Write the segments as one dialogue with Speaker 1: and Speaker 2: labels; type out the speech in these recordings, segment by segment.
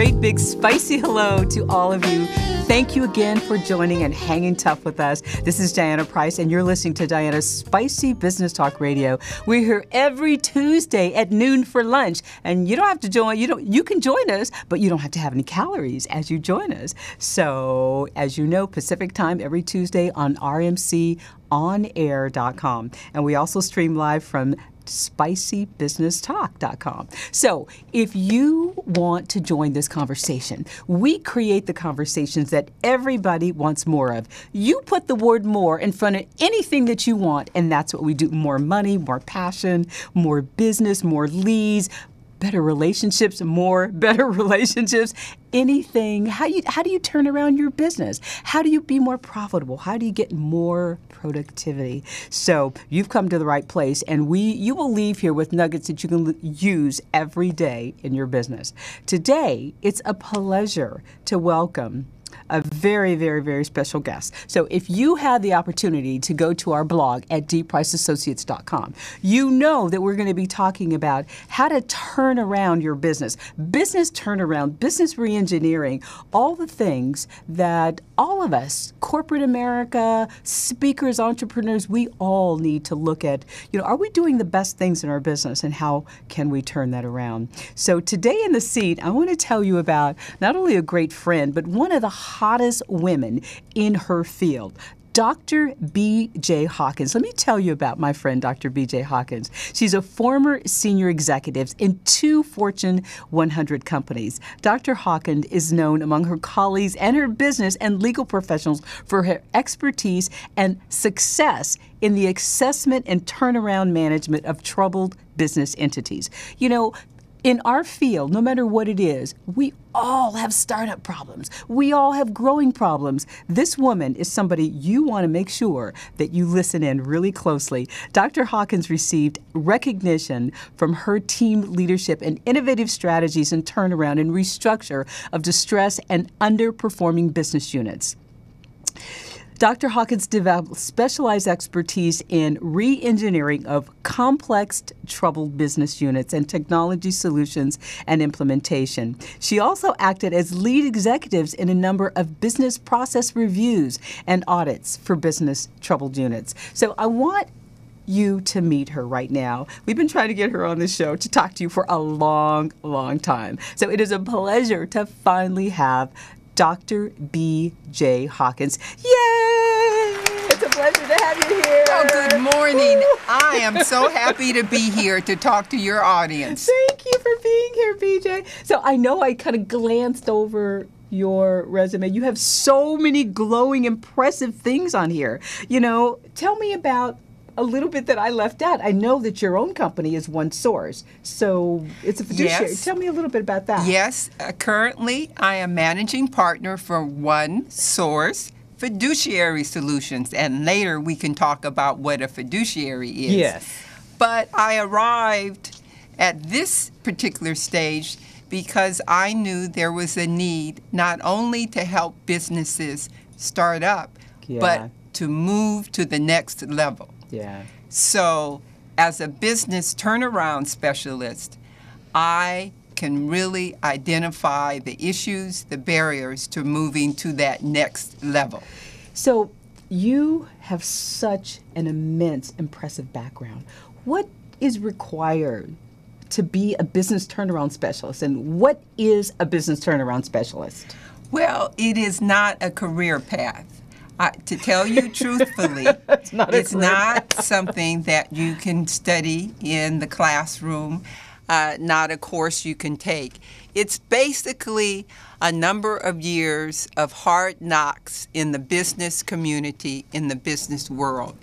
Speaker 1: great big spicy hello to all of you. Thank you again for joining and hanging tough with us. This is Diana Price, and you're listening to Diana's Spicy Business Talk Radio. We're here every Tuesday at noon for lunch, and you don't have to join. You can join us, but you don't have to have any calories as you join us. So, as you know, Pacific time every Tuesday on rmconair.com, and we also stream live from spicybusinesstalk.com. So if you want to join this conversation, we create the conversations that everybody wants more of. You put the word more in front of anything that you want, and that's what we do. More money, more passion, more business, more leads, better relationships, more better relationships, anything. How do you turn around your business? How do you be more profitable? How do you get more productivity? So you've come to the right place, and you will leave here with nuggets that you can use every day in your business. Today, it's a pleasure to welcome a very, very, very special guest. So if you had the opportunity to go to our blog at dpriceassociates.com, you know that we're going to be talking about how to turn around your business turnaround, business reengineering, all the things that all of us, corporate America, speakers, entrepreneurs, we all need to look at, are we doing the best things in our business, and how can we turn that around? So today in the seat, I want to tell you about not only a great friend, but one of the hottest women in her field, Dr. B.J. Hawkins. Let me tell you about my friend, Dr. B.J. Hawkins. She's a former senior executive in 2 Fortune 100 companies. Dr. Hawkins is known among her colleagues and her business and legal professionals for her expertise and success in the assessment and turnaround management of troubled business entities. In our field, no matter what it is, we all have startup problems. We all have growing problems. This woman is somebody you want to make sure that you listen in really closely. Dr. Hawkins received recognition from her team leadership and innovative strategies and turnaround and restructure of distress and underperforming business units. Dr. Hawkins developed specialized expertise in re-engineering of complex, troubled business units and technology solutions and implementation. She also acted as lead executives in a number of business process reviews and audits for business troubled units. So I want you to meet her right now. We've been trying to get her on the show to talk to you for a long, long time. So it is a pleasure to finally have Dr. B.J. Hawkins. Yay! It's a pleasure to have you here.
Speaker 2: Oh, good morning. I am so happy to be here to talk to your audience.
Speaker 1: Thank you for being here, B.J. So I know I kind of glanced over your resume. You have so many glowing, impressive things on here. Tell me about a little bit that I left out. I know that your own company is One Source, so it's a fiduciary.
Speaker 2: Yes.
Speaker 1: Tell me a little bit about that.
Speaker 2: Yes. Currently, I am managing partner for One Source Fiduciary Solutions, and later we can talk about what a fiduciary is.
Speaker 1: Yes.
Speaker 2: But I arrived at this particular stage because I knew there was a need not only to help businesses start up, but to move to the next level.
Speaker 1: Yeah.
Speaker 2: So as a business turnaround specialist, I can really identify the issues, the barriers to moving to that next level.
Speaker 1: So you have such an immense, impressive background. What is required to be a business turnaround specialist, and what is a business turnaround specialist?
Speaker 2: Well, it is not a career path. To tell you truthfully, it's not something that you can study in the classroom, not a course you can take. It's basically a number of years of hard knocks in the business community, in the business world.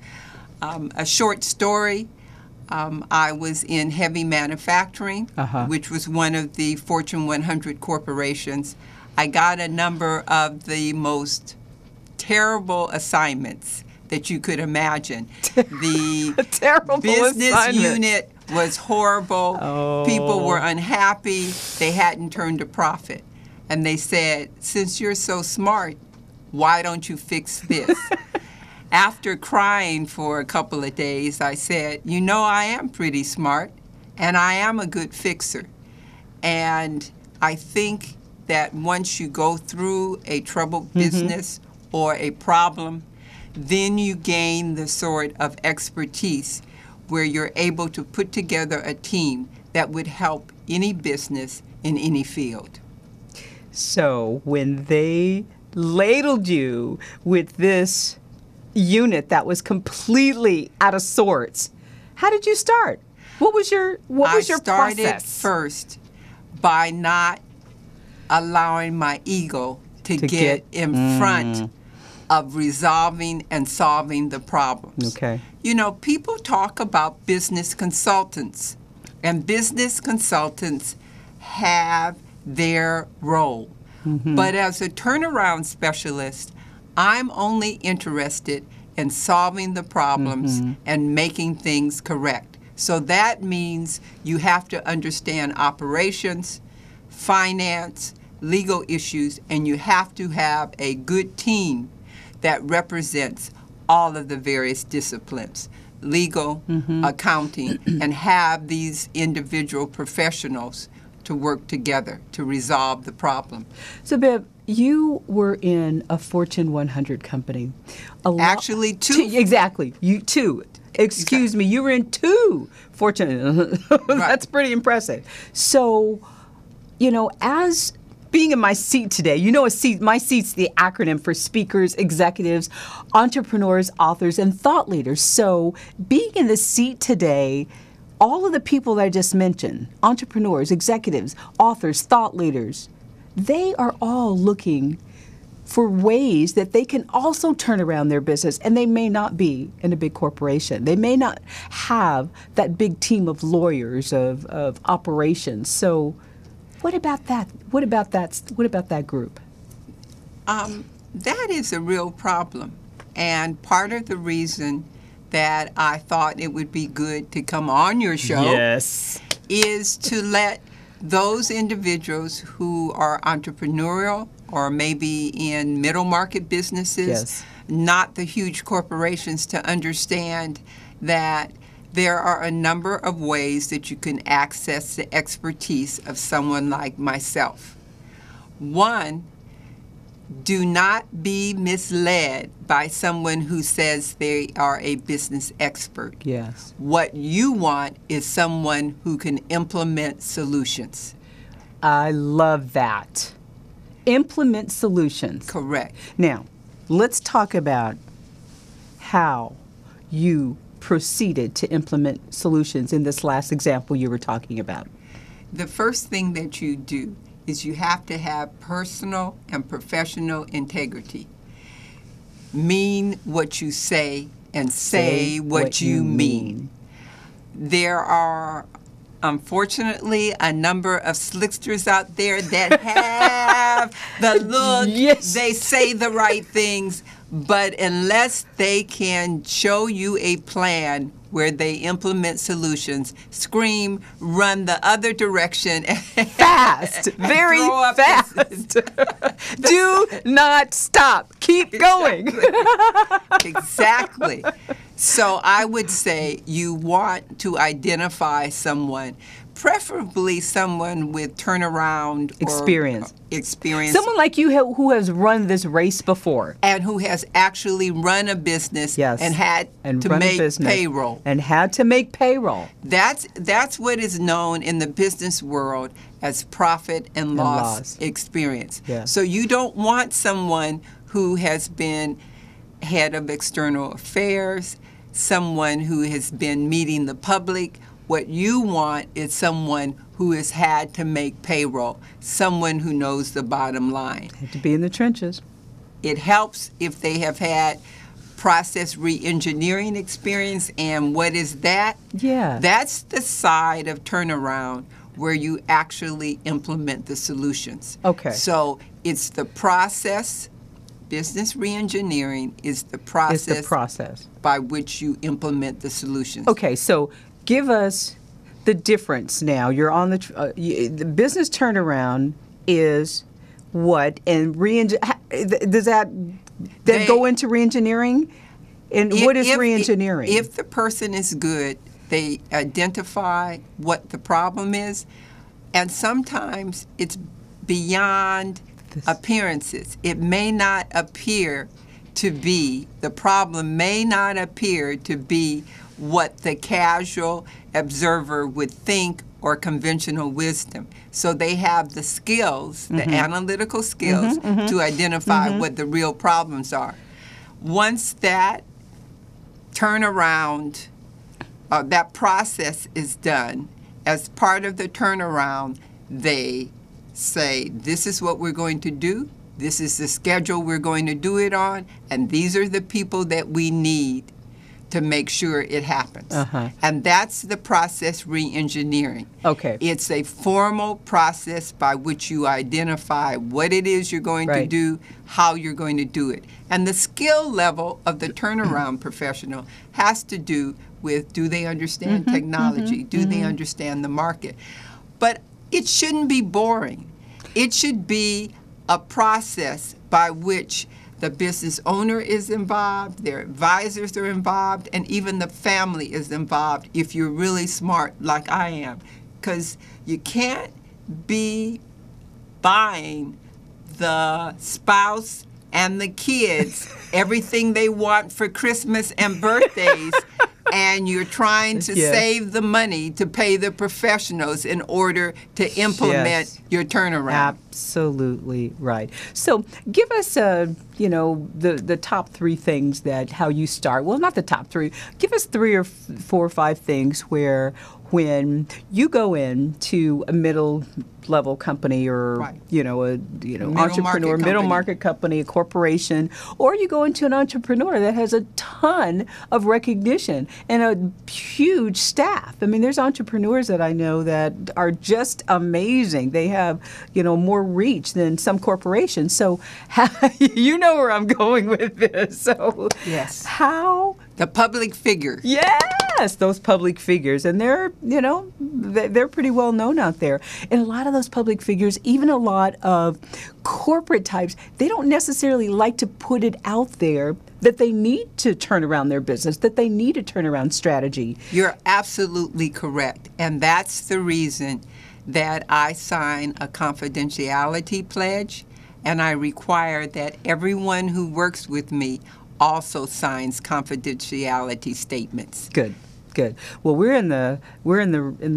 Speaker 2: A short story, I was in heavy manufacturing, which was one of the Fortune 100 corporations. I got a number of the most terrible assignments that you could imagine. The business unit was horrible. Oh. People were unhappy. They hadn't turned a profit. And they said, since you're so smart, why don't you fix this? After crying for a couple of days, I said, I am pretty smart, and I am a good fixer. And I think that once you go through a troubled business or a problem, then you gain the sort of expertise where you're able to put together a team that would help any business in any field.
Speaker 1: So when they ladled you with this unit that was completely out of sorts, how did you start? What was your process?
Speaker 2: I started first by not allowing my ego to get in front of resolving and solving the problems.
Speaker 1: Okay.
Speaker 2: You know, people talk about business consultants, and business consultants have their role. But as a turnaround specialist, I'm only interested in solving the problems and making things correct. So that means you have to understand operations, finance, legal issues, and you have to have a good team that represents all of the various disciplines, legal, accounting, and have these individual professionals to work together to resolve the problem.
Speaker 1: So, Bev, you were in a Fortune 100 company.
Speaker 2: Actually, two.
Speaker 1: Exactly. Two. Excuse me. You were in two Fortune. That's pretty impressive. So, you know, as being in my seat today, you know, my seat's the acronym for speakers, executives, entrepreneurs, authors, and thought leaders. So, being in the seat today, all of the people that I just mentioned, entrepreneurs, executives, authors, thought leaders, they are all looking for ways that they can also turn around their business, and they may not be in a big corporation. They may not have that big team of lawyers, of operations. So what about that? What about that group?
Speaker 2: That is a real problem. And part of the reason that I thought it would be good to come on your show is to let those individuals who are entrepreneurial or maybe in middle market businesses, not the huge corporations, to understand that there are a number of ways that you can access the expertise of someone like myself. One, do not be misled by someone who says they are a business expert.
Speaker 1: Yes.
Speaker 2: What you want is someone who can implement solutions.
Speaker 1: I love that. Implement solutions.
Speaker 2: Correct.
Speaker 1: Now, let's talk about how you proceeded to implement solutions in this last example you were talking about.
Speaker 2: The first thing that you do is you have to have personal and professional integrity. Mean what you say and say what you mean. There are, unfortunately, a number of slicksters out there that have the look, they say the right things, but unless they can show you a plan where they implement solutions, scream, run the other direction.
Speaker 1: Fast, very fast. Do not stop. Keep going.
Speaker 2: Exactly. So I would say you want to identify someone, preferably someone with turnaround
Speaker 1: experience.
Speaker 2: Someone
Speaker 1: like you who has run this race before.
Speaker 2: And who has actually run a business and had to make payroll.
Speaker 1: And had to make payroll.
Speaker 2: That's what is known in the business world as profit and loss experience.
Speaker 1: Yeah.
Speaker 2: So you don't want someone who has been head of external affairs, someone who has been meeting the public. What you want is someone who has had to make payroll, someone who knows the bottom line.
Speaker 1: Have to be in the trenches.
Speaker 2: It helps if they have had process reengineering experience. And what is that?
Speaker 1: Yeah.
Speaker 2: That's the side of turnaround where you actually implement the solutions.
Speaker 1: Okay.
Speaker 2: So it's the process. Business reengineering is the process by which you implement the solutions.
Speaker 1: Okay, so give us the difference now. You're on the business turnaround is what, and does that go into reengineering? And what is reengineering?
Speaker 2: If the person is good, they identify what the problem is, and sometimes it's beyond appearances. It may not appear to be, the problem may not appear to be what the casual observer would think or conventional wisdom. So they have the skills, the analytical skills, to identify what the real problems are. Once that turnaround, that process is done, as part of the turnaround, they say, this is what we're going to do, this is the schedule we're going to do it on, and these are the people that we need to make sure it happens. And that's the process reengineering.
Speaker 1: Okay.
Speaker 2: It's a formal process by which you identify what it is you're going to do, how you're going to do it. And the skill level of the turnaround professional has to do with, do they understand technology? Do they understand the market? But it shouldn't be boring. It should be a process by which the business owner is involved, their advisors are involved, and even the family is involved if you're really smart like I am. Because you can't be buying the spouse and the kids everything they want for Christmas and birthdays, and you're trying to save the money to pay the professionals in order to implement your turnaround.
Speaker 1: Absolutely right. So give us, the top three things that how you start. Well, not the top three. Give us 3 or 4 or 5 things where when you go into a middle-level company or, entrepreneur, middle market company, a corporation, or you go into an entrepreneur that has a ton of recognition and a huge staff. I mean, there's entrepreneurs that I know that are just amazing. They have, more reach than some corporations. So you know where I'm going with this. So
Speaker 2: yes.
Speaker 1: How?
Speaker 2: The public figure.
Speaker 1: Yes, those public figures. And they're, they're pretty well known out there. And a lot of those public figures, even a lot of corporate types, they don't necessarily like to put it out there that they need to turn around their business, that they need a turnaround strategy.
Speaker 2: You're absolutely correct. And that's the reason that I sign a confidentiality pledge, and I require that everyone who works with me also signs confidentiality statements.
Speaker 1: Good. Well, we're in the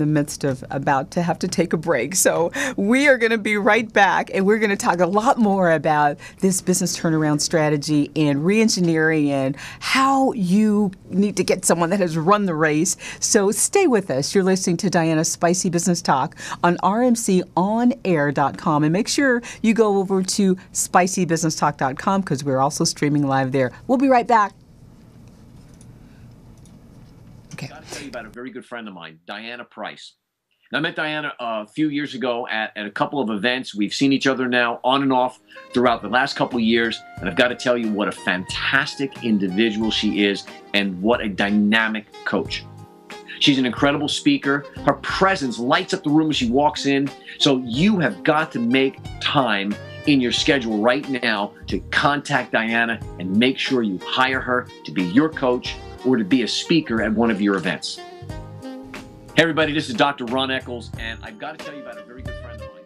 Speaker 1: midst of about to have to take a break, so we are going to be right back, and we're going to talk a lot more about this business turnaround strategy and reengineering and how you need to get someone that has run the race. So stay with us. You're listening to Diana's Spicy Business Talk on rmconair.com, and make sure you go over to spicybusinesstalk.com because we're also streaming live there. We'll be right back.
Speaker 3: I've got to tell you about a very good friend of mine, Diana Price. And I met Diana a few years ago at a couple of events. We've seen each other now on and off throughout the last couple of years. And I've got to tell you what a fantastic individual she is and what a dynamic coach. She's an incredible speaker. Her presence lights up the room as she walks in. So you have got to make time in your schedule right now to contact Diana and make sure you hire her to be your coach or to be a speaker at one of your events. Hey everybody, this is Dr. Ron Eccles, and I've got to tell you about a very good friend of mine.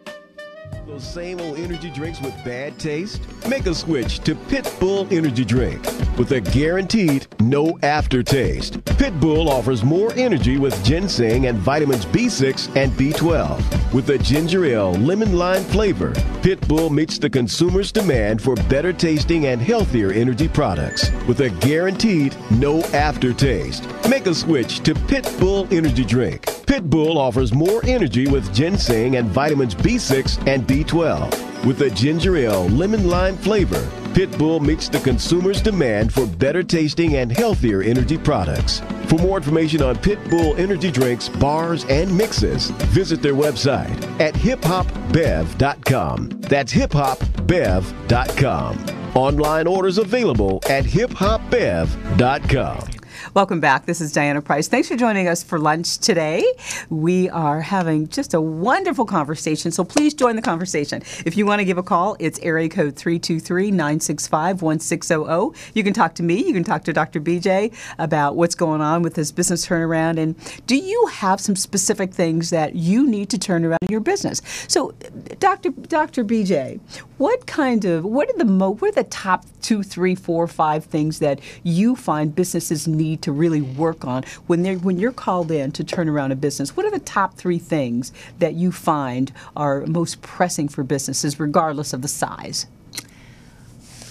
Speaker 4: Those same old energy drinks with bad taste? Make a switch to Pit Bull Energy Drink with a guaranteed no aftertaste. Pit Bull offers more energy with ginseng and vitamins B6 and B12. With a ginger ale lemon lime flavor, Pit Bull meets the consumer's demand for better tasting and healthier energy products with a guaranteed no aftertaste. Make a switch to Pit Bull Energy Drink. Pit Bull offers more energy with ginseng and vitamins B6 and B12. With a ginger ale lemon lime flavor, Pit Bull meets the consumer's demand for better tasting and healthier energy products. For more information on Pit Bull energy drinks, bars, and mixes, visit their website at hiphopbev.com. That's hiphopbev.com. Online orders available at hiphopbev.com.
Speaker 1: Welcome back. This is Diana Price. Thanks for joining us for lunch today. We are having just a wonderful conversation, so please join the conversation. If you want to give a call, it's area code 323-965-1600. You can talk to me. You can talk to Dr. BJ about what's going on with this business turnaround. And do you have some specific things that you need to turn around in your business? So, Dr. BJ, what are the top 2, 3, 4, 5 things that you find businesses need to really work on when you're called in to turn around a business? What are the top 3 things that you find are most pressing for businesses, regardless of the size?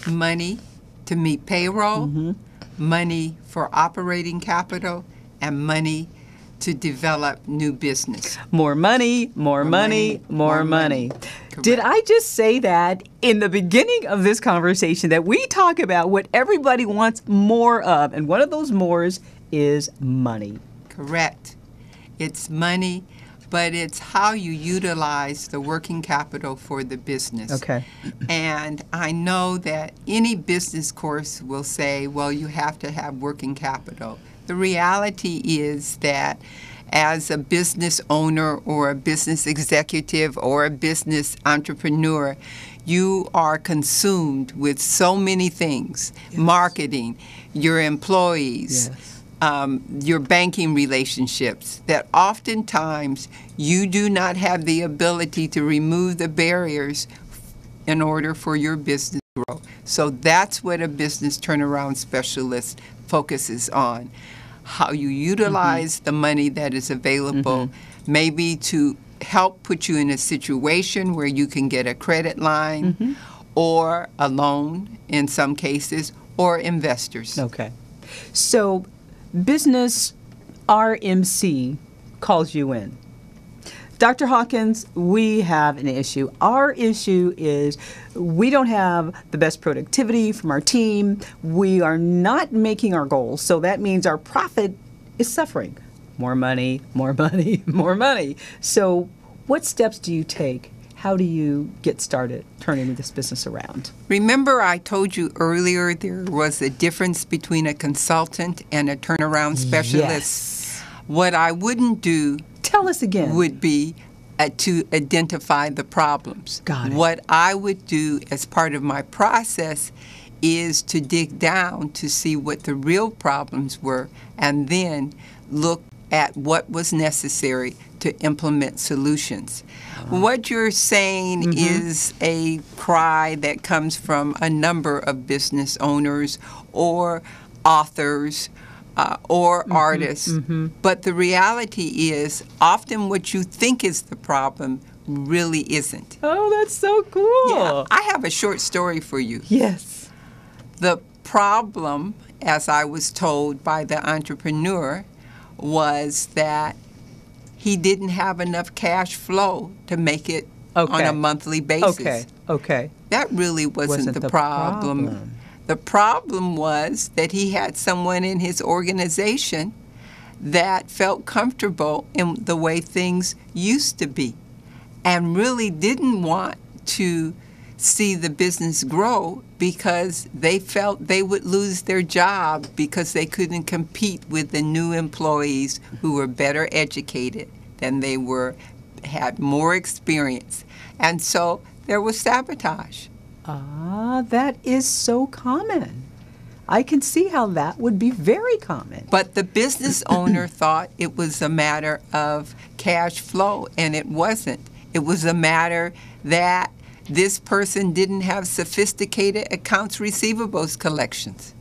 Speaker 2: Money to meet payroll, money for operating capital, and money to develop new business.
Speaker 1: More money, more money, more money. Did I just say that in the beginning of this conversation that we talk about what everybody wants more of, and one of those mores is money?
Speaker 2: Correct. It's money, but it's how you utilize the working capital for the business.
Speaker 1: Okay.
Speaker 2: And I know that any business course will say, well, you have to have working capital. The reality is that as a business owner or a business executive or a business entrepreneur, you are consumed with so many things. Yes. Marketing, your employees, yes. Your banking relationships, that oftentimes you do not have the ability to remove the barriers in order for your business to grow. So that's what a business turnaround specialist focuses on. How you utilize the money that is available, maybe to help put you in a situation where you can get a credit line or a loan in some cases, or investors.
Speaker 1: Okay. So business RMC calls you in. Dr. Hawkins, we have an issue. Our issue is we don't have the best productivity from our team. We are not making our goals. So that means our profit is suffering. More money, more money, more money. So what steps do you take? How do you get started turning this business around?
Speaker 2: Remember I told you earlier there was a difference between a consultant and a turnaround specialist?
Speaker 1: Yes.
Speaker 2: What I wouldn't do
Speaker 1: Tell us again.
Speaker 2: Would be to identify the problems.
Speaker 1: Got it.
Speaker 2: What I would do as part of my process is to dig down to see what the real problems were and then look at what was necessary to implement solutions. What you're saying is a cry that comes from a number of business owners or authors or artists. But the reality is often what you think is the problem really isn't.
Speaker 1: Oh, that's so cool.
Speaker 2: Yeah, I have a short story for you.
Speaker 1: Yes.
Speaker 2: The problem, as I was told by the entrepreneur, was that he didn't have enough cash flow to make it on a monthly basis.
Speaker 1: Okay.
Speaker 2: That really wasn't the problem. The problem was that he had someone in his organization that felt comfortable in the way things used to be and really didn't want to see the business grow because they felt they would lose their job because they couldn't compete with the new employees who were better educated than they were, had more experience. And so there was sabotage.
Speaker 1: That is so common. I can see how that would be very common.
Speaker 2: But the business owner thought it was a matter of cash flow, and it wasn't. It was a matter that this person didn't have sophisticated accounts receivables collections.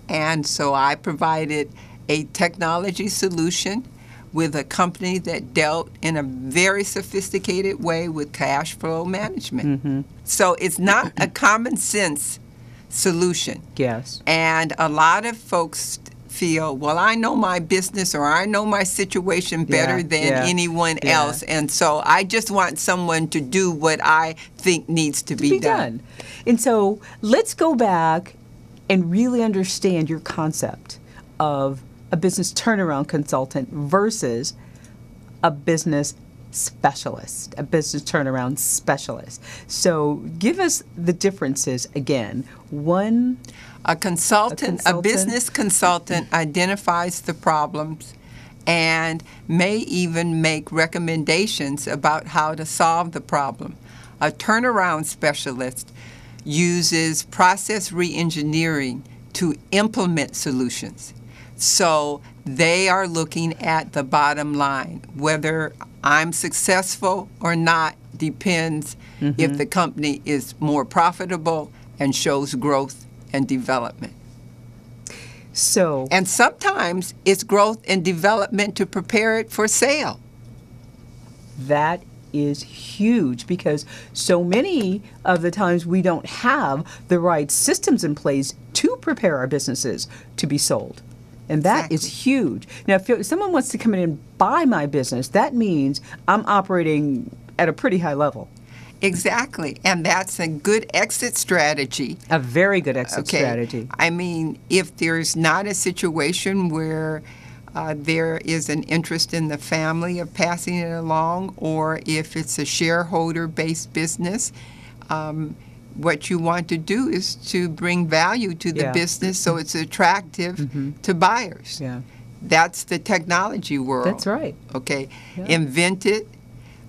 Speaker 2: And so I provided a technology solution with a company that dealt in a very sophisticated way with cash flow management. So it's not a common sense solution.
Speaker 1: Yes.
Speaker 2: And a lot of folks feel, well, I know my business or I know my situation better than anyone else, and so I just want someone to do what I think needs to be done.
Speaker 1: And so let's go back and really understand your concept of a business turnaround consultant versus a business specialist, a business turnaround specialist. So give us the differences again. One,
Speaker 2: a business consultant identifies the problems and may even make recommendations about how to solve the problem. A turnaround specialist uses process reengineering to implement solutions. So they are looking at the bottom line. Whether I'm successful or not depends if the company is more profitable and shows growth and development. And sometimes it's growth and development to prepare it for sale.
Speaker 1: That is huge, because so many of the times we don't have the right systems in place to prepare our businesses to be sold. And that is huge. Now, if someone wants to come in and buy my business, that means I'm operating at a pretty high level.
Speaker 2: Exactly. And that's a good exit strategy.
Speaker 1: A very good exit strategy.
Speaker 2: I mean, if there's not a situation where there is an interest in the family of passing it along, or if it's a shareholder-based business, what you want to do is to bring value to the business so it's attractive to buyers.
Speaker 1: Yeah.
Speaker 2: That's the technology world.
Speaker 1: That's right.
Speaker 2: Okay. Yeah. Invent it,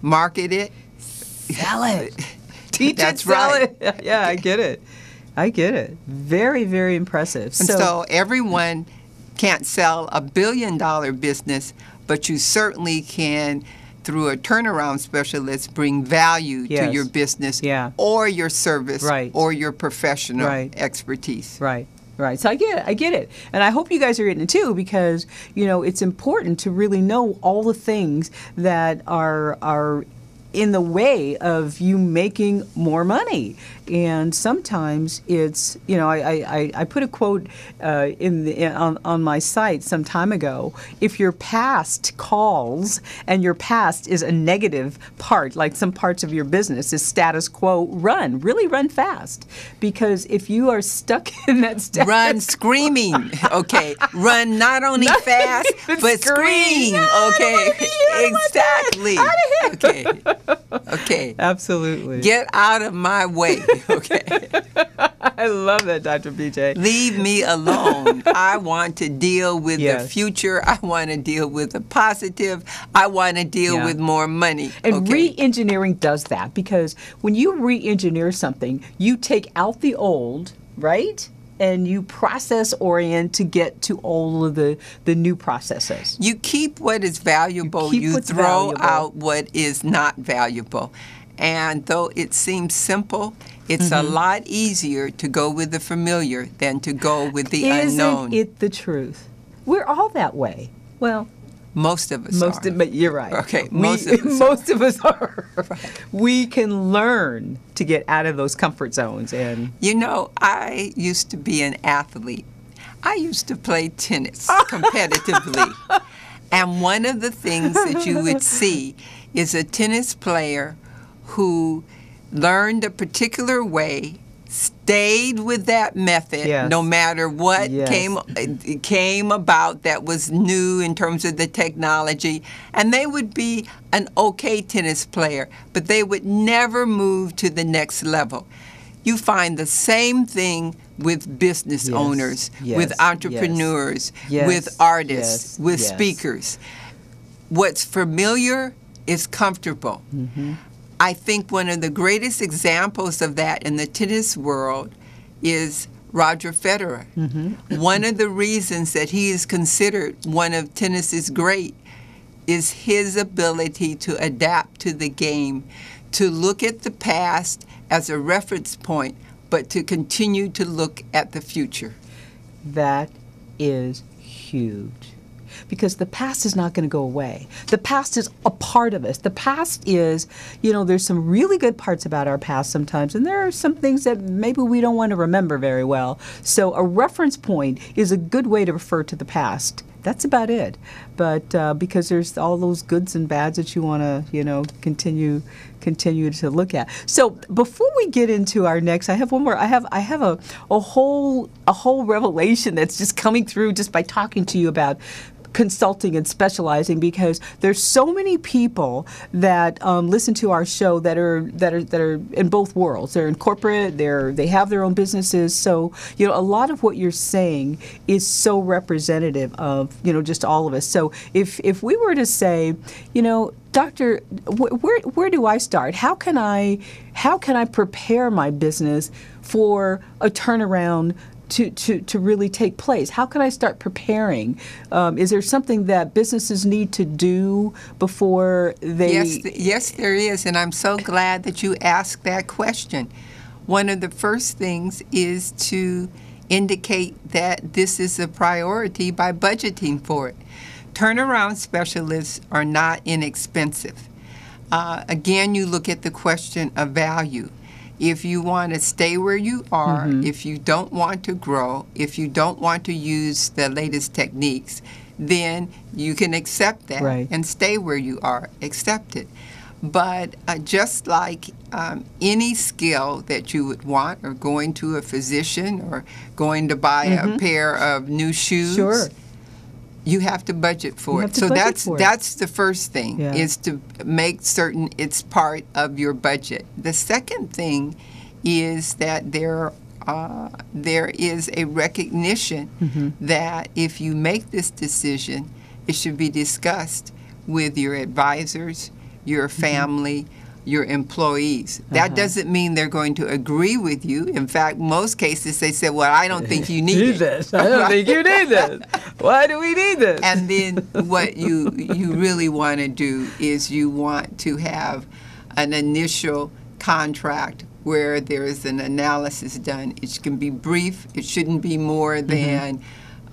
Speaker 2: market it,
Speaker 1: sell it.
Speaker 2: Teach That's it, sell right.
Speaker 1: it. Yeah, I get it. I get it. Very, very impressive.
Speaker 2: And so everyone can't sell $1 billion business, but you certainly can, through a turnaround specialist, bring value to your business or your service or your professional expertise.
Speaker 1: Right. Right. So I get it. And I hope you guys are getting it too, because, you know, it's important to really know all the things that are in the way of you making more money. And sometimes it's, you know, I put a quote on my site some time ago. If your past calls and your past is a negative part, like some parts of your business is status quo, really run fast. Because if you are stuck in that status
Speaker 2: run screaming, okay. Run not only fast, but scream, okay. Exactly. Okay. Okay.
Speaker 1: Absolutely.
Speaker 2: Get out of my way. Okay.
Speaker 1: I love that, Dr. BJ.
Speaker 2: Leave me alone. I want to deal with the future. I want to deal with the positive. I want to deal with more money.
Speaker 1: And re-engineering does that, because when you re-engineer something, you take out the old, right? And you process orient to get to all of the new processes.
Speaker 2: You keep what is valuable. You throw out what is not valuable. And though it seems simple, it's a lot easier to go with the familiar than to go with the unknown.
Speaker 1: Isn't it the truth? We're all that way. Well,
Speaker 2: most of us are.
Speaker 1: But you're right.
Speaker 2: Okay,
Speaker 1: most of us are. Right. We can learn to get out of those comfort zones. And
Speaker 2: you know, I used to be an athlete. I used to play tennis competitively. And one of the things that you would see is a tennis player who learned a particular way, stayed with that method, no matter what came about that was new in terms of the technology, and they would be an okay tennis player, but they would never move to the next level. You find the same thing with business owners, with entrepreneurs, with artists, with speakers. What's familiar is comfortable. I think one of the greatest examples of that in the tennis world is Roger Federer. One of the reasons that he is considered one of tennis's great is his ability to adapt to the game, to look at the past as a reference point, but to continue to look at the future.
Speaker 1: That is huge. Because the past is not going to go away. The past is a part of us. The past is, you know, there's some really good parts about our past sometimes, and there are some things that maybe we don't want to remember very well. So a reference point is a good way to refer to the past. That's about it. But because there's all those goods and bads that you want to, you know, continue to look at. So before we get into our next, I have one more. I have a whole revelation that's just coming through just by talking to you about consulting and specializing, because there's so many people that listen to our show that are in both worlds. They're in corporate, they have their own businesses. So, you know, a lot of what you're saying is so representative of, you know, just all of us. So if we were to say, you know, Doctor, where do I start? How can I prepare my business for a turnaround to really take place? How can I start preparing? Is there something that businesses need to do before they?
Speaker 2: Yes, there is, and I'm so glad that you asked that question. One of the first things is to indicate that this is a priority by budgeting for it. Turnaround specialists are not inexpensive. Again, you look at the question of value. If you want to stay where you are, if you don't want to grow, if you don't want to use the latest techniques, then you can accept that and stay where you are. Accept it. But just like any skill that you would want, or going to a physician, or going to buy a pair of new shoes, you have to budget for it. So that's the first thing, is to make certain it's part of your budget. The second thing is that there is a recognition that if you make this decision, it should be discussed with your advisors, your family, your employees. That doesn't mean they're going to agree with you. In fact, most cases they say, well, I don't think you need
Speaker 1: this. I don't think you need this. Why do we need this?
Speaker 2: And then what you really want to do is you want to have an initial contract where there is an analysis done. It can be brief. It shouldn't be more than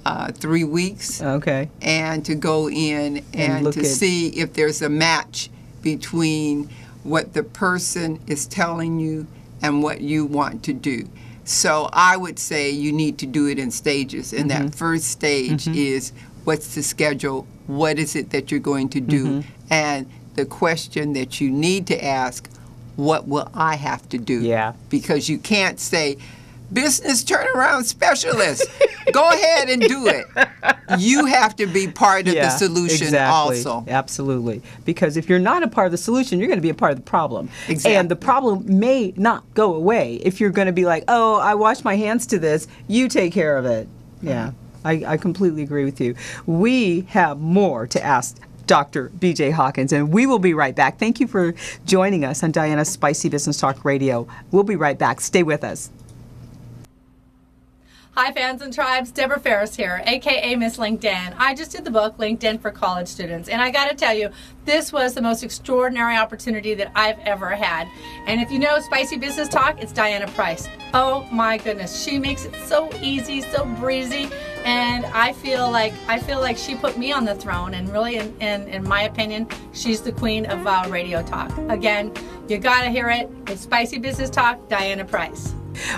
Speaker 2: 3 weeks.
Speaker 1: Okay.
Speaker 2: And to go in and to see if there's a match between what the person is telling you and what you want to do. So I would say you need to do it in stages. And that first stage is, what's the schedule? What is it that you're going to do? And the question that you need to ask, what will I have to do?
Speaker 1: Yeah.
Speaker 2: Because you can't say, business turnaround specialist, go ahead and do it. You have to be part of the solution also.
Speaker 1: Absolutely. Because if you're not a part of the solution, you're going to be a part of the problem.
Speaker 2: Exactly.
Speaker 1: And the problem may not go away if you're going to be like, oh, I wash my hands to this, you take care of it. Yeah, I completely agree with you. We have more to ask Dr. B.J. Hawkins, and we will be right back. Thank you for joining us on Diana's Spicy Business Talk Radio. We'll be right back. Stay with us.
Speaker 5: Hi fans and tribes, Deborah Ferris here, aka Miss LinkedIn. I just did the book LinkedIn for College Students, and I got to tell you, this was the most extraordinary opportunity that I've ever had. And if you know Spicy Business Talk, it's Diana Price. Oh my goodness, she makes it so easy, so breezy, and I feel like she put me on the throne. And really, in my opinion, she's the queen of radio talk. Again, you got to hear it. It's Spicy Business Talk, Diana Price.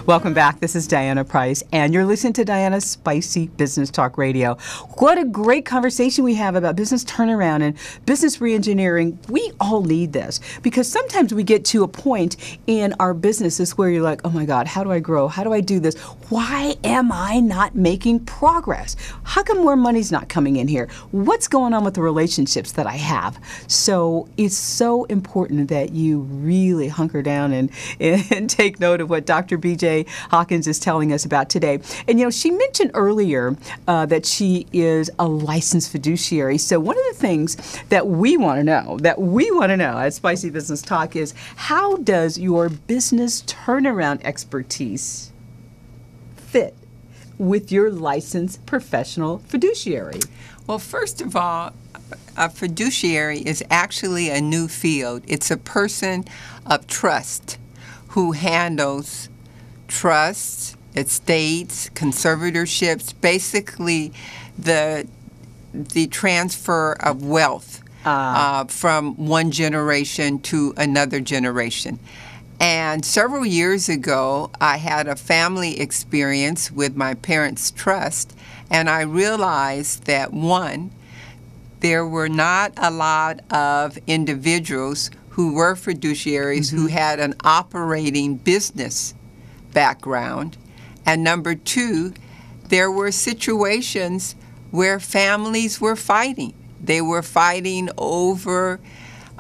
Speaker 1: Welcome back. This is Diana Price, and you're listening to Diana's Spicy Business Talk Radio. What a great conversation we have about business turnaround and business reengineering. We all need this, because sometimes we get to a point in our businesses where you're like, oh my God, how do I grow? How do I do this? Why am I not making progress? How come more money's not coming in here? What's going on with the relationships that I have? So it's so important that you really hunker down and take note of what Dr. B.J. Hawkins is telling us about today. And, you know, she mentioned earlier that she is a licensed fiduciary. So one of the things that we want to know at Spicy Business Talk is, how does your business turnaround expertise fit with your licensed professional fiduciary?
Speaker 2: Well, first of all, a fiduciary is actually a new field. It's a person of trust who handles trusts, estates, conservatorships, basically the transfer of wealth from one generation to another generation. And several years ago, I had a family experience with my parents' trust, and I realized that, one, there were not a lot of individuals who were fiduciaries who had an operating business background. And number two, there were situations where families were fighting. They were fighting over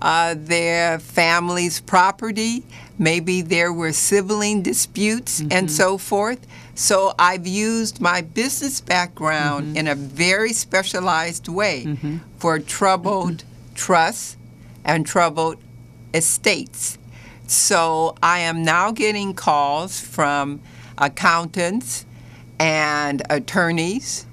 Speaker 2: their family's property. Maybe there were sibling disputes and so forth. So I've used my business background in a very specialized way for troubled trusts and troubled estates. So I am now getting calls from accountants and attorneys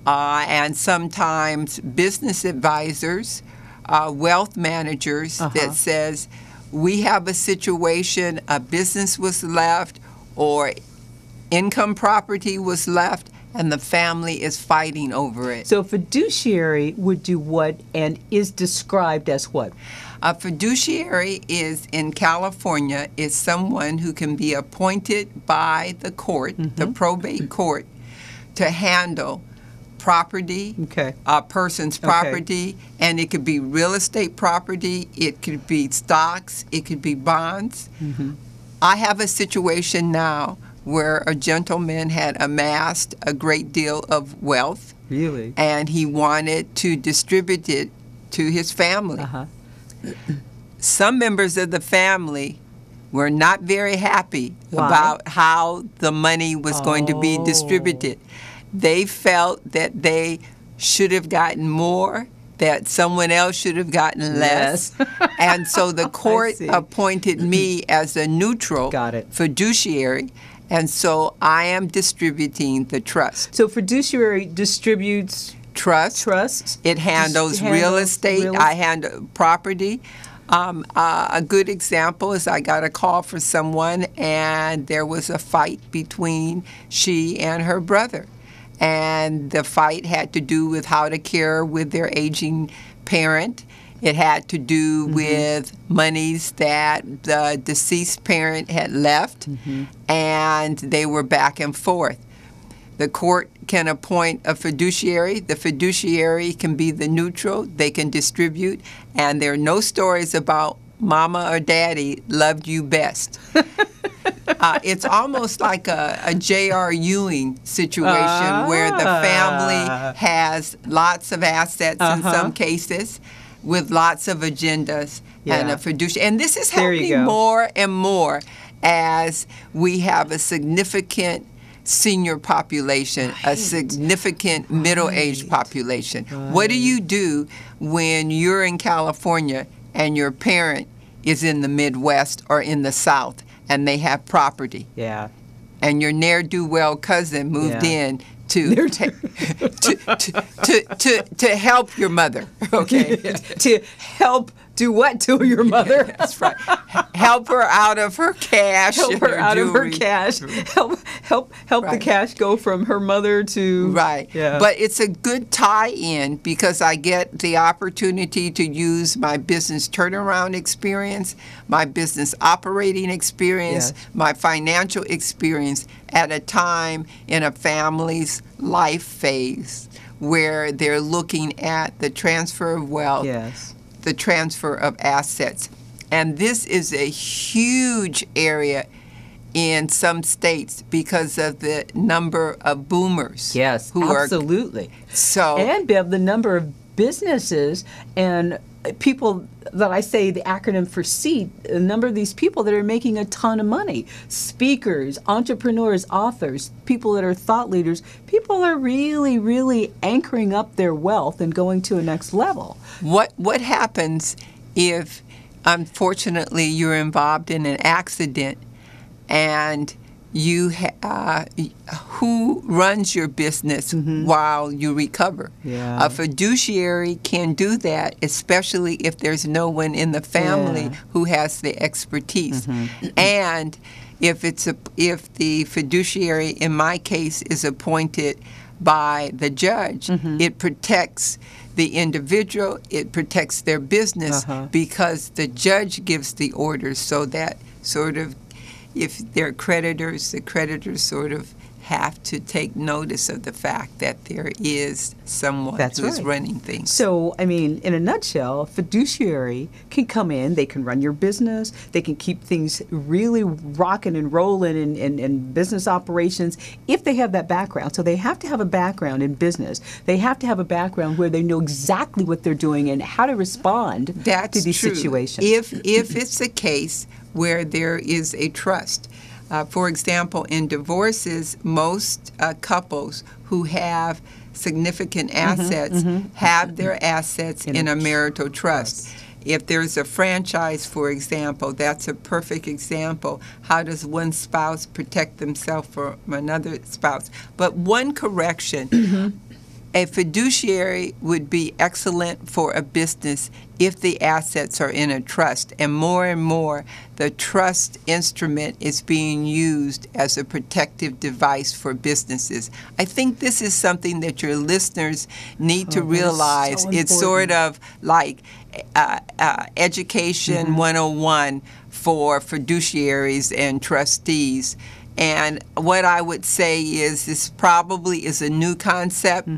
Speaker 2: and sometimes business advisors, wealth managers that says, we have a situation, a business was left or income property was left, and the family is fighting over it.
Speaker 1: So fiduciary would do what and is described as what?
Speaker 2: A fiduciary is, in California, is someone who can be appointed by the court, the probate court, to handle property, a person's property, and it could be real estate property, it could be stocks, it could be bonds. I have a situation now where a gentleman had amassed a great deal of wealth.
Speaker 1: Really?
Speaker 2: And he wanted to distribute it to his family. Some members of the family were not very happy about how the money was going to be distributed. They felt that they should have gotten more, that someone else should have gotten less. And so the court appointed me as a neutral fiduciary. And so I am distributing the trust.
Speaker 1: So fiduciary distributes
Speaker 2: trusts. It handles real estate. I handle property. A good example is I got a call from someone, and there was a fight between she and her brother. And the fight had to do with how to care with their aging parent. It had to do with monies that the deceased parent had left, and they were back and forth. The court can appoint a fiduciary. The fiduciary can be the neutral. They can distribute, and there are no stories about mama or daddy loved you best. It's almost like a J.R. Ewing situation where the family has lots of assets in some cases, with lots of agendas and a fiduciary. And this is happening more and more as we have a significant senior population, a significant middle-aged population. What do you do when you're in California and your parent is in the Midwest or in the South and they have property? And your ne'er-do-well cousin moved in to help your mother,
Speaker 1: to help do what to your mother?
Speaker 2: That's right. Help her out of her cash.
Speaker 1: Help her out of her cash. Help the cash go from her mother to
Speaker 2: But it's a good tie-in because I get the opportunity to use my business turnaround experience, my business operating experience, my financial experience at a time in a family's life phase where they're looking at the transfer of wealth, the transfer of assets. And this is a huge area in some states because of the number of boomers.
Speaker 1: Absolutely. And Bev, the number of businesses and people that I say the acronym for SEAT, a number of these people that are making a ton of money. Speakers, entrepreneurs, authors, people that are thought leaders. People are really, really anchoring up their wealth and going to a next level.
Speaker 2: What happens if, unfortunately, you're involved in an accident and you who runs your business while you recover? A fiduciary can do that, especially if there's no one in the family who has the expertise. And if the fiduciary, in my case, is appointed by the judge, it protects the individual, it protects their business because the judge gives the orders, so that sort of if they're creditors, the creditors sort of have to take notice of the fact that there is someone
Speaker 1: That's
Speaker 2: who's
Speaker 1: right.
Speaker 2: running things.
Speaker 1: So, I mean, in a nutshell, a fiduciary can come in, they can run your business, they can keep things really rocking and rolling in business operations if they have that background. So they have to have a background in business. They have to have a background where they know exactly what they're doing and how to respond
Speaker 2: That's
Speaker 1: to these
Speaker 2: true.
Speaker 1: situations.
Speaker 2: If it's a case where there is a trust. For example, in divorces, most couples who have significant assets have their assets in a marital trust. If there's a franchise, for example, that's a perfect example. How does one spouse protect themselves from another spouse? But one correction. A fiduciary would be excellent for a business if the assets are in a trust. And more, the trust instrument is being used as a protective device for businesses. I think this is something that your listeners need to realize.
Speaker 1: so
Speaker 2: It's sort of like Education 101 for fiduciaries and trustees. And what I would say is this probably is a new concept,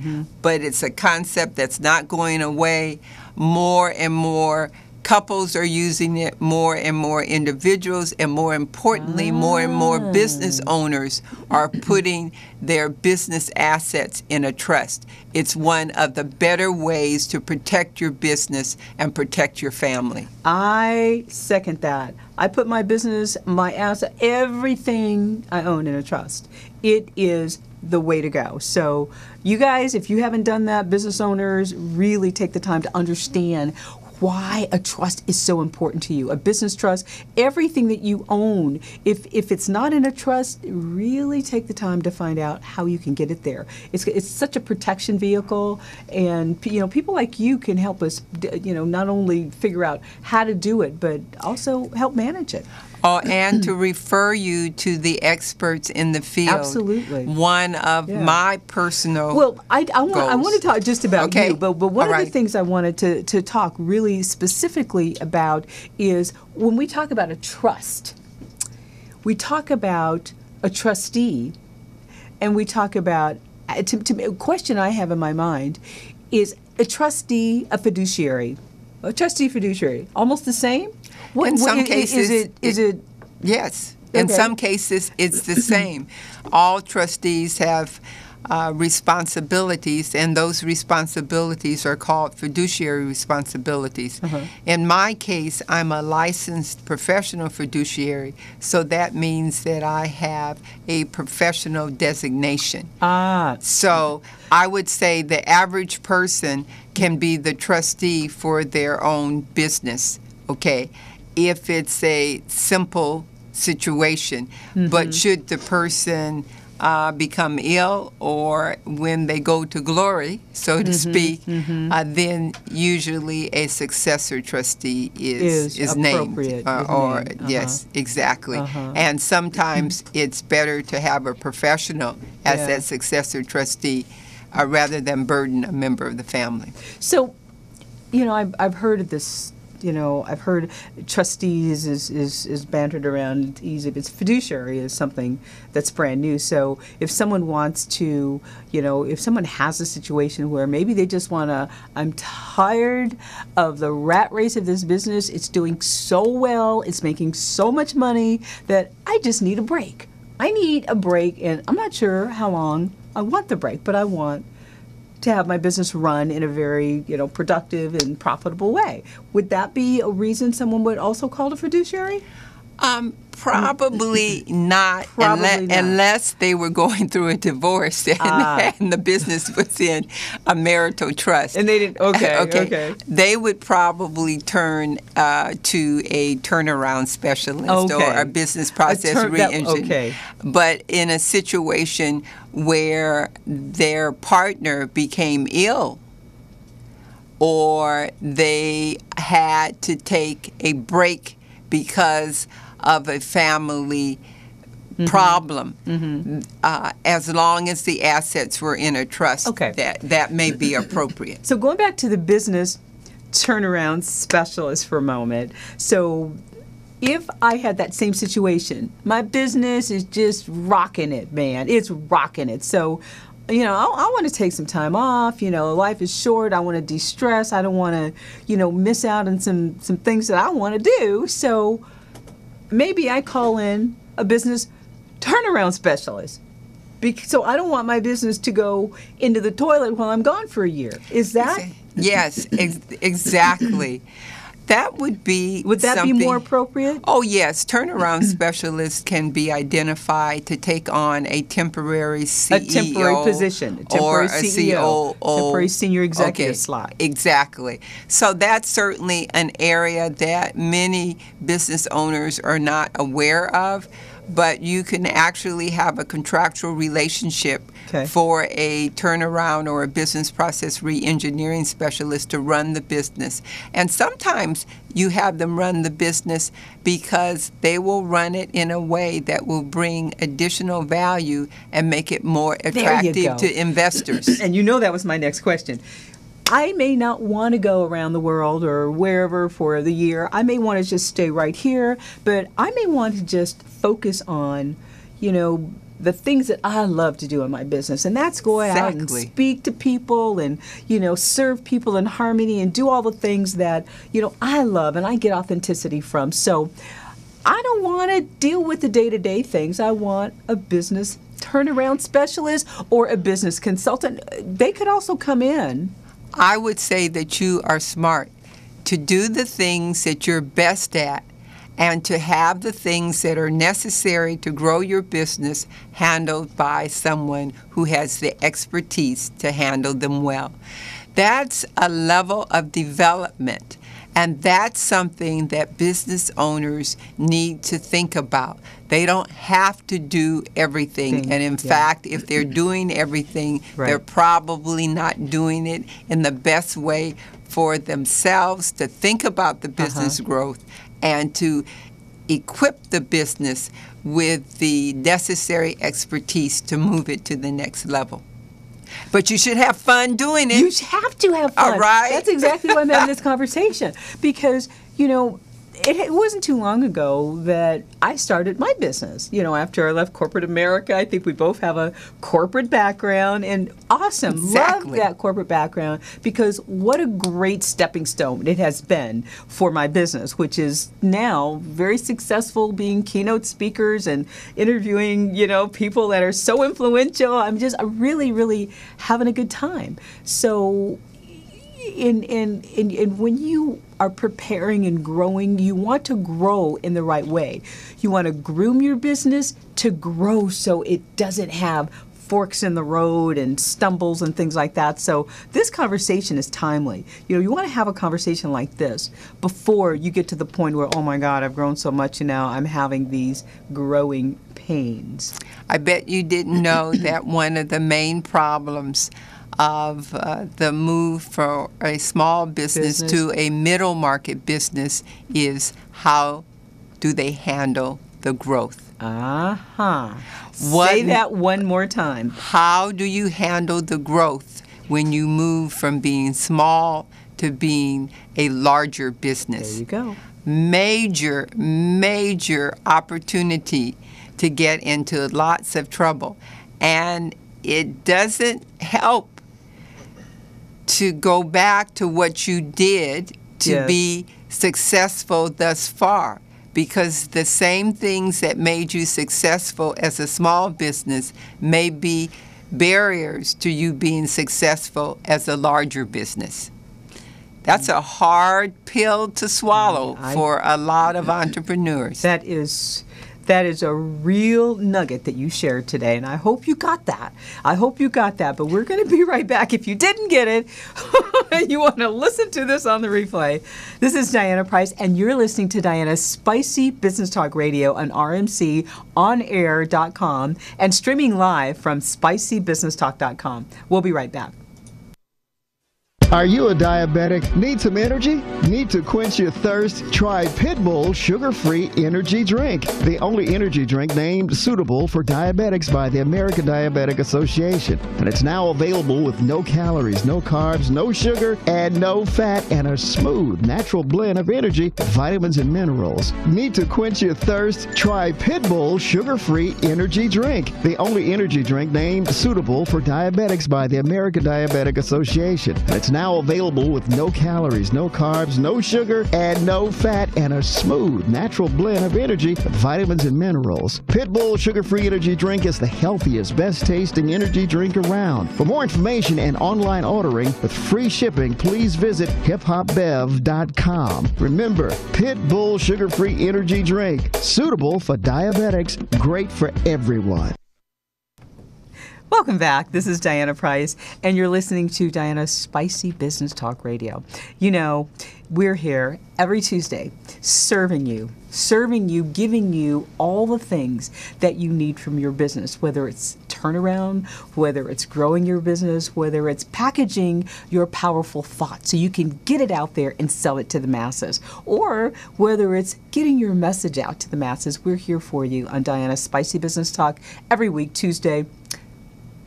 Speaker 2: but it's a concept that's not going away. More and more couples are using it, more and more individuals, and more importantly, more and more business owners are putting their business assets in a trust. It's one of the better ways to protect your business and protect your family.
Speaker 1: I second that. I put my business, my asset, everything I own in a trust. It is the way to go. So you guys, if you haven't done that, business owners, really take the time to understand why a trust is so important to you. A business trust, everything that you own, if it's not in a trust, really take the time to find out how you can get it there. It's such a protection vehicle, and people like you can help us, not only figure out how to do it, but also help manage it.
Speaker 2: And to refer you to the experts in the field.
Speaker 1: Absolutely.
Speaker 2: One of my personal
Speaker 1: Well, I want to talk just about
Speaker 2: Okay.
Speaker 1: you, but one
Speaker 2: All
Speaker 1: of the
Speaker 2: right.
Speaker 1: things I wanted to talk really specifically about is when we talk about a trust, we talk about a trustee, and we talk about, a question I have in my mind is a trustee, a fiduciary. A trustee, fiduciary, almost the same?
Speaker 2: In some cases,
Speaker 1: is it?
Speaker 2: Yes. In
Speaker 1: Okay.
Speaker 2: some cases, it's the same. All trustees have responsibilities, and those responsibilities are called fiduciary responsibilities. In my case, I'm a licensed professional fiduciary, so that means that I have a professional designation. So I would say the average person can be the trustee for their own business, okay, if it's a simple situation. But should the person become ill, or when they go to glory, so to speak, then usually a successor trustee is named. Yes, exactly. And sometimes it's better to have a professional as that successor trustee rather than burden a member of the family.
Speaker 1: So, I've heard of this. I've heard trustees is bantered around easy, but fiduciary is something that's brand new. So if someone wants to, if someone has a situation where maybe they just want to, I'm tired of the rat race of this business. It's doing so well. It's making so much money that I just need a break. I need a break, and I'm not sure how long I want the break, but I want to have my business run in a very, productive and profitable way. Would that be a reason someone would also call a fiduciary?
Speaker 2: Probably not, unless they were going through a divorce and the business was in a marital trust.
Speaker 1: And they didn't. Okay.
Speaker 2: They would probably turn to a turnaround specialist or a business process re-engineer. But in a situation where their partner became ill, or they had to take a break because of a family problem, as long as the assets were in a trust, that may be appropriate.
Speaker 1: So going back to the business turnaround specialist for a moment. So if I had that same situation, my business is just rocking it, man. It's rocking it. So, I want to take some time off. Life is short. I want to de-stress. I don't want to, miss out on some things that I want to do. So maybe I call in a business turnaround specialist. So I don't want my business to go into the toilet while I'm gone for a year. Is that?
Speaker 2: Yes, exactly. That would be
Speaker 1: Would that be more appropriate?
Speaker 2: Oh, yes. Turnaround specialists can be identified to take on a temporary CEO.
Speaker 1: A temporary position. A temporary
Speaker 2: or a
Speaker 1: CEO. Temporary senior executive slot.
Speaker 2: Exactly. So that's certainly an area that many business owners are not aware of. But you can actually have a contractual relationship for a turnaround or a business process reengineering specialist to run the business. And sometimes you have them run the business because they will run it in a way that will bring additional value and make it more attractive to investors.
Speaker 1: And that was my next question. I may not want to go around the world or wherever for the year. I may want to just stay right here, but I may want to just focus on, the things that I love to do in my business. And that's go out and speak to people and, serve people in harmony and do all the things that, I love and I get authenticity from. So I don't want to deal with the day-to-day things. I want a business turnaround specialist or a business consultant. They could also come in.
Speaker 2: I would say that you are smart to do the things that you're best at and to have the things that are necessary to grow your business handled by someone who has the expertise to handle them well. That's a level of development, and that's something that business owners need to think about. They don't have to do everything, and in fact, if they're doing everything, they're probably not doing it in the best way for themselves to think about the business growth and to equip the business with the necessary expertise to move it to the next level. But you should have fun doing it.
Speaker 1: You have to have fun.
Speaker 2: All right.
Speaker 1: That's exactly why I'm having this conversation. Because, it wasn't too long ago that I started my business. After I left corporate America, I think we both have a corporate background, and awesome.
Speaker 2: Exactly.
Speaker 1: Love that corporate background, because what a great stepping stone it has been for my business, which is now very successful, being keynote speakers and interviewing, people that are so influential. I'm really, really having a good time. So when you are preparing and growing, you want to grow in the right way. You want to groom your business to grow so it doesn't have forks in the road and stumbles and things like that. So this conversation is timely. You want to have a conversation like this before you get to the point where, oh my God, I've grown so much and now I'm having these growing pains.
Speaker 2: I bet you didn't know that one of the main problems of the move from a small business to a middle market business is how do they handle the growth?
Speaker 1: Say that one more time.
Speaker 2: How do you handle the growth when you move from being small to being a larger business?
Speaker 1: There you go.
Speaker 2: Major opportunity to get into lots of trouble. And it doesn't help to go back to what you did to be successful thus far, because the same things that made you successful as a small business may be barriers to you being successful as a larger business. That's a hard pill to swallow for a lot of entrepreneurs.
Speaker 1: That is a real nugget that you shared today, and I hope you got that. But we're going to be right back. If you didn't get it, you want to listen to this on the replay. This is Diana Price, and you're listening to Diana's Spicy Business Talk Radio on rmconair.com and streaming live from spicybusinesstalk.com. We'll be right back.
Speaker 6: Are you a diabetic? Need some energy? Need to quench your thirst? Try Pitbull Sugar-Free Energy Drink, the only energy drink named suitable for diabetics by the American Diabetic Association. And it's now available with no calories, no carbs, no sugar, and no fat, and a smooth, natural blend of energy, vitamins, and minerals. Need to quench your thirst? Try Pitbull Sugar-Free Energy Drink, the only energy drink named suitable for diabetics by the American Diabetic Association. And it's now available with no calories, no carbs, no sugar, and no fat, and a smooth, natural blend of energy, vitamins, and minerals. Pitbull Sugar-Free Energy Drink is the healthiest, best-tasting energy drink around. For more information and online ordering with free shipping, please visit hiphopbev.com. Remember, Pitbull Sugar-Free Energy Drink, suitable for diabetics, great for everyone.
Speaker 1: Welcome back. This is Diana Price, and you're listening to Diana's Spicy Business Talk Radio. You know, we're here every Tuesday serving you, giving you all the things that you need from your business, whether it's turnaround, whether it's growing your business, whether it's packaging your powerful thoughts so you can get it out there and sell it to the masses, or whether it's getting your message out to the masses. We're here for you on Diana's Spicy Business Talk every week, Tuesday,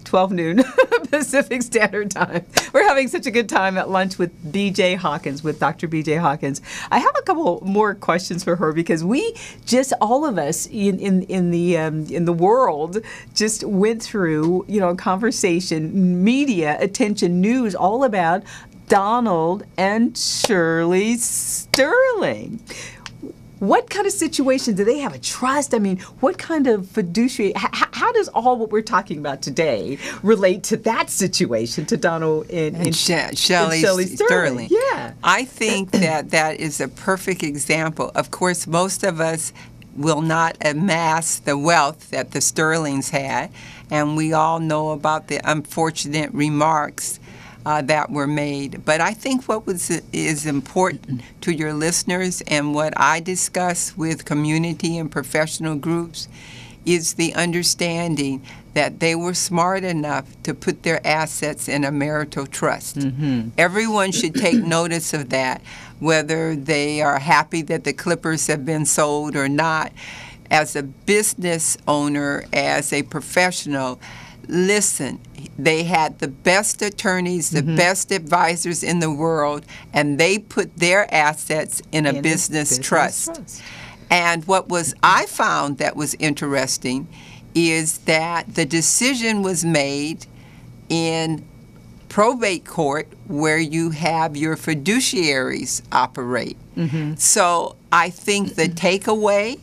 Speaker 1: 12 noon Pacific Standard Time. We're having such a good time at lunch with B.J. Hawkins, with Dr. B.J. Hawkins. I have a couple more questions for her because we just, all of us in the world, just went through, conversation, media, attention, news, all about Donald and Shirley Sterling. What kind of situation do they have a trust? I mean, what kind of fiduciary, how does all what we're talking about today relate to that situation, to Donald and Shelley Sterling? Yeah.
Speaker 2: I think that is a perfect example. Of course, most of us will not amass the wealth that the Sterlings had, and we all know about the unfortunate remarks that were made. But I think what is important to your listeners and what I discuss with community and professional groups is the understanding that they were smart enough to put their assets in a marital trust. Mm-hmm. Everyone should take notice of that, whether they are happy that the Clippers have been sold or not. As a business owner, as a professional, listen, they had the best attorneys, the best advisors in the world, and they put their assets in a business trust. And I found that was interesting is that the decision was made in probate court where you have your fiduciaries operate. Mm-hmm. So I think the takeaway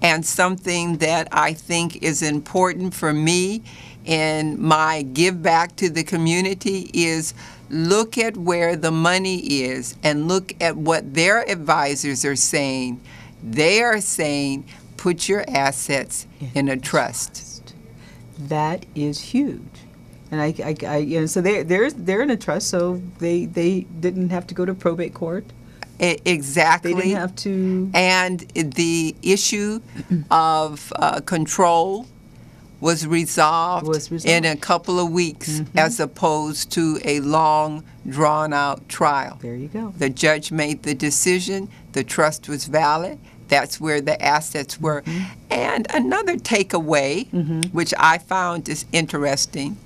Speaker 2: and something that I think is important for me in my give back to the community is look at where the money is and look at what their advisors are saying. They are saying put your assets in a trust.
Speaker 1: That is huge. And so they're in a trust, so they didn't have to go to probate court.
Speaker 2: Exactly.
Speaker 1: They didn't have to.
Speaker 2: And the issue of control was resolved in a couple of weeks as opposed to a long, drawn-out trial.
Speaker 1: There you go.
Speaker 2: The judge made the decision. The trust was valid. That's where the assets were. And another takeaway, which I found is interesting,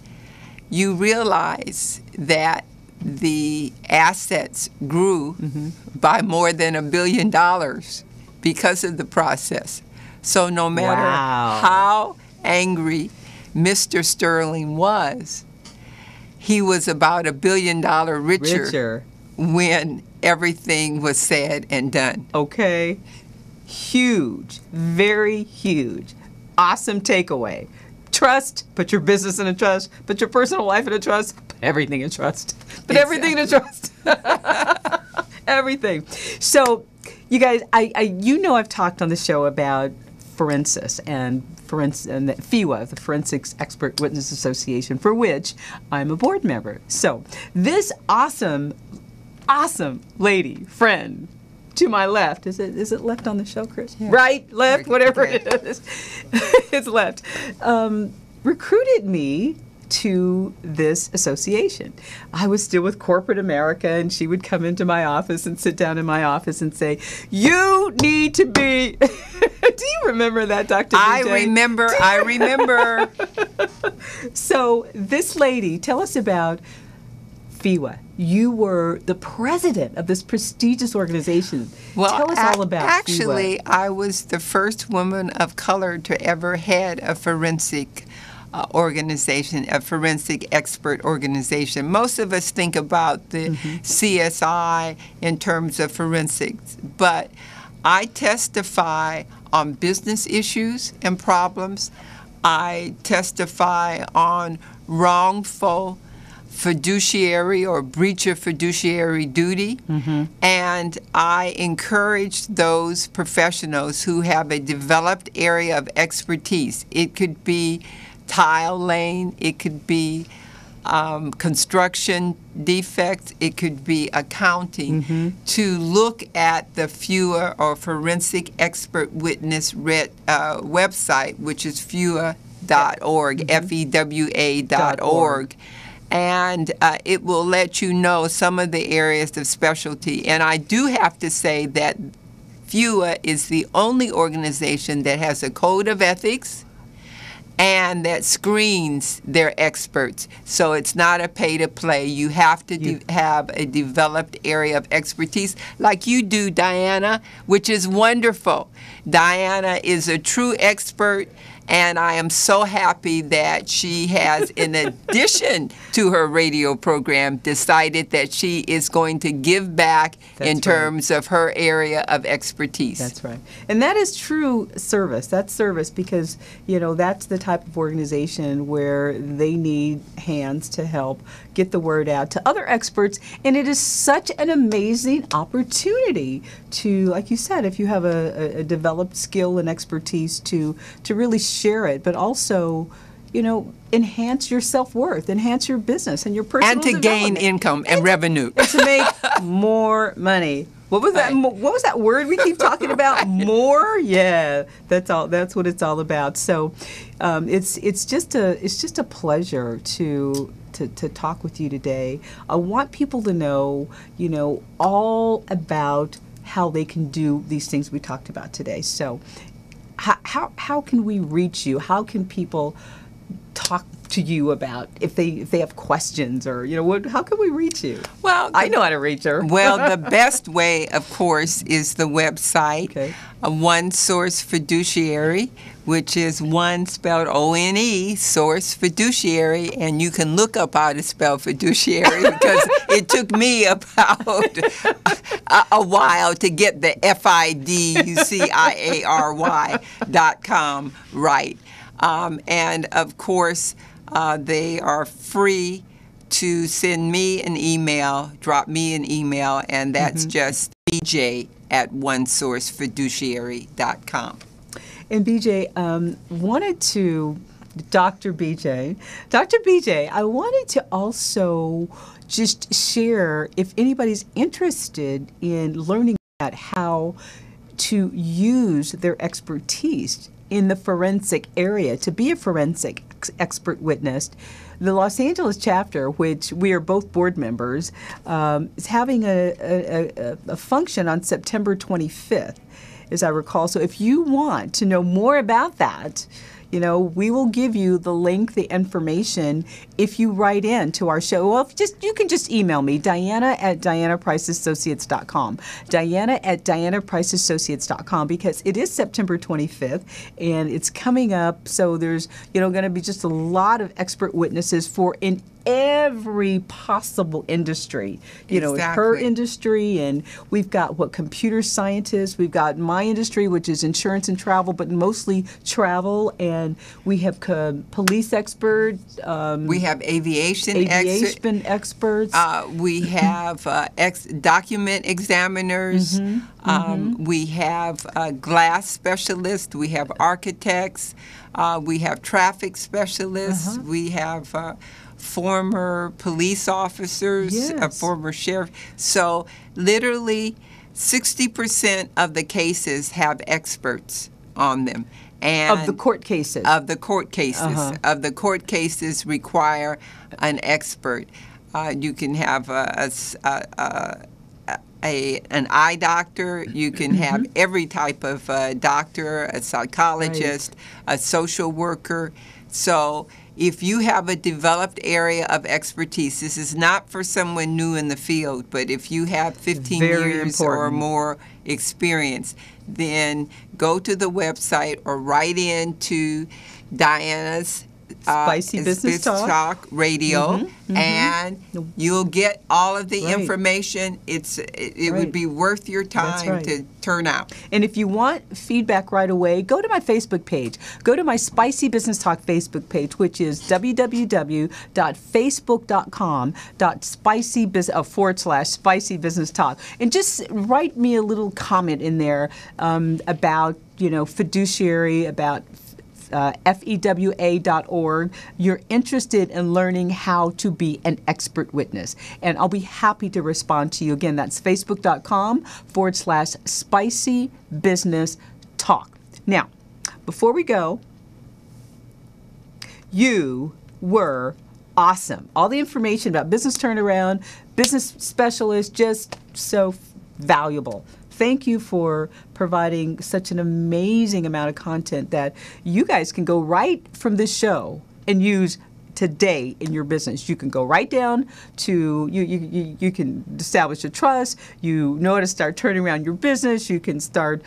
Speaker 2: you realize that the assets grew by more than $1 billion because of the process. So no matter how angry Mr. Sterling was, he was about $1 billion richer when everything was said and done.
Speaker 1: Okay. Huge. Very huge. Awesome takeaway. Trust, put your business in a trust, put your personal life in a trust, put everything in trust. Put everything in a trust. Everything. So, you guys, I've talked on the show about forensics and the FEWA, the Forensics Expert Witness Association, for which I'm a board member. So, this awesome lady, friend, to my left, is it left on the show, Chris? Yeah. Right, left, whatever it is. It's left. Recruited me to this association. I was still with corporate America, and she would come into my office and sit down in my office and say, "You need to be." Do you remember that, Dr.
Speaker 2: I
Speaker 1: BJ?
Speaker 2: remember.
Speaker 1: So this lady, tell us about FIWA. You were the president of this prestigious organization.
Speaker 2: Well,
Speaker 1: tell us all about
Speaker 2: actually,
Speaker 1: FIWA.
Speaker 2: I was the first woman of color to ever head a forensic organization, a forensic expert organization. Most of us think about the CSI in terms of forensics, but I testify on business issues and problems. I testify on wrongful fiduciary or breach of fiduciary duty, and I encourage those professionals who have a developed area of expertise. It could be tile laying, it could be construction defects, it could be accounting, to look at the FIWA or Forensic Expert Witness website, which is FIWA.org, FEWA.org. And it will let you know some of the areas of specialty. And I do have to say that FIWA is the only organization that has a code of ethics and that screens their experts. So it's not a pay-to-play. You have to have a developed area of expertise like you do, Diana, which is wonderful. Diana is a true expert, and I am so happy that she has, in addition to her radio program, decided that she is going to give back in terms of her area of expertise.
Speaker 1: That's right. And that is true service. That's service because, you know, that's the type of organization where they need hands to help get the word out to other experts. And it is such an amazing opportunity to, like you said, if you have a developed skill and expertise to really share it, but also, you know, enhance your self-worth, enhance your business and your personal
Speaker 2: and to gain income and revenue.
Speaker 1: And to make more money. What was that? What was that word we keep talking about? More? Yeah, that's all. That's what it's all about. So, it's just a pleasure to talk with you today. I want people to know, you know, all about how they can do these things we talked about today. So, how can we reach you? How can people talk to you about if they have questions, or, you know, how can we reach you?
Speaker 2: Well,
Speaker 1: I know how to reach her.
Speaker 2: Well, the best way, of course, is the website, One Source Fiduciary, which is one spelled O-N-E, Source Fiduciary, and you can look up how to spell fiduciary because it took me about a while to get the FIDUCIARY.com right. And of course, they are free to send me an email, drop me an email, and that's just bj@onesourcefiduciary.com.
Speaker 1: And BJ, Dr. BJ, I wanted to also just share, if anybody's interested in learning about how to use their expertise in the forensic area to be a forensic expert witness, the Los Angeles chapter, which we are both board members, is having a function on September 25th, as I recall. So if you want to know more about that, you know, we will give you the link, the information, if you write in to our show. Well, you can just email me, Diana@DianaPriceAssociates.com. Diana@DianaPriceAssociates.com, because it is September 25th and it's coming up. So there's, you know, going to be just a lot of expert witnesses in every possible industry, you know, her industry, and we've got computer scientists, we've got my industry, which is insurance and travel, but mostly travel, and we have police experts,
Speaker 2: we have aviation
Speaker 1: experts,
Speaker 2: we have document examiners, we have glass specialists, we have architects, we have traffic specialists, we have former police officers, former sheriff. So literally 60% of the cases have experts on them. And
Speaker 1: of the court cases.
Speaker 2: Of the court cases. Of the court cases require an expert. You can have an eye doctor. You can have every type of doctor, a psychologist, a social worker. So if you have a developed area of expertise, this is not for someone new in the field, but if you have 15 years or more experience, then go to the website or write in to Diana's
Speaker 1: Spicy Business Talk
Speaker 2: Radio, and you'll get all of the information. It would be worth your time to turn out.
Speaker 1: And if you want feedback right away, go to my Facebook page. Go to my Spicy Business Talk Facebook page, which is www.facebook.com/spicy business talk, and just write me a little comment in there about fiduciary, about fewa.org. You're interested in learning how to be an expert witness. And I'll be happy to respond to you. Again, that's facebook.com/spicy business talk. Now, before we go, you were awesome. All the information about business turnaround, business specialist, just so valuable. Thank you for providing such an amazing amount of content that you guys can go right from this show and use today in your business. You can go right down to you can establish a trust. You know how to start turning around your business. You can start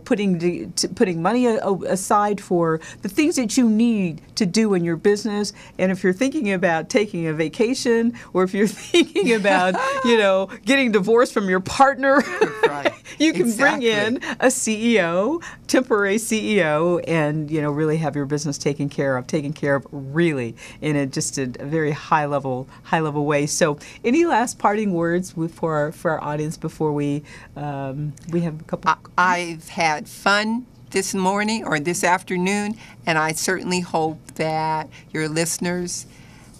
Speaker 1: putting money aside for the things that you need to do in your business. And if you're thinking about taking a vacation, or if you're thinking about getting divorced from your partner, you can bring in a CEO, temporary CEO, and really have your business taken care of really in just a very high level way. So, any last parting words for our audience before we have a couple?
Speaker 2: I've had fun this morning or this afternoon, and I certainly hope that your listeners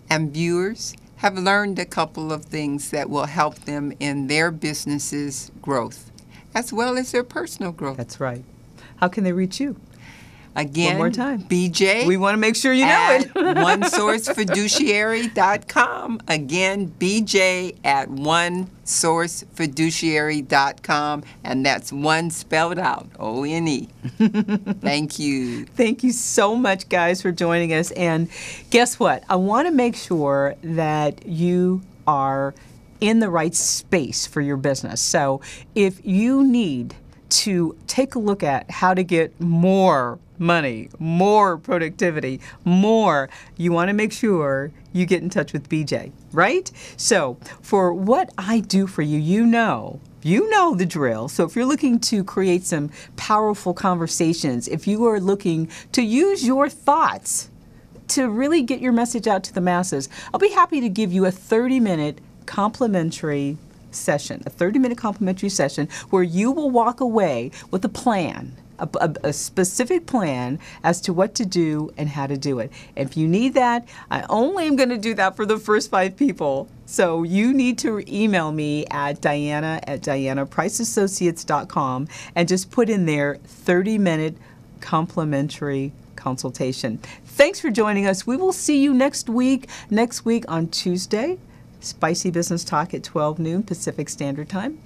Speaker 2: and viewers have learned a couple of things that will help them in their businesses' growth, as well as their personal growth.
Speaker 1: That's right. How can they reach you?
Speaker 2: Again,
Speaker 1: one more time.
Speaker 2: BJ.
Speaker 1: We want to make sure you know it.
Speaker 2: OneSourceFiduciary.com. Again, BJ at OneSourceFiduciary.com. And that's one spelled out, ONE. Thank you.
Speaker 1: Thank you so much, guys, for joining us. And guess what? I want to make sure that you are in the right space for your business. So if you need to take a look at how to get more money, more productivity, you want to make sure you get in touch with BJ, right? So for what I do for you, you know the drill. So if you're looking to create some powerful conversations, if you are looking to use your thoughts to really get your message out to the masses, I'll be happy to give you a 30-minute complimentary session, where you will walk away with a plan, a specific plan as to what to do and how to do it. And if you need that, I only am going to do that for the first 5 people. So you need to email me at diana@dianapriceassociates.com and just put in there 30-minute complimentary consultation. Thanks for joining us. We will see you next week on Tuesday. Spicy Business Talk at 12 noon Pacific Standard Time.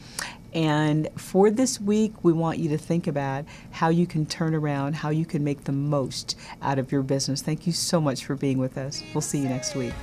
Speaker 1: And for this week, we want you to think about how you can turn around, how you can make the most out of your business. Thank you so much for being with us. We'll see you next week.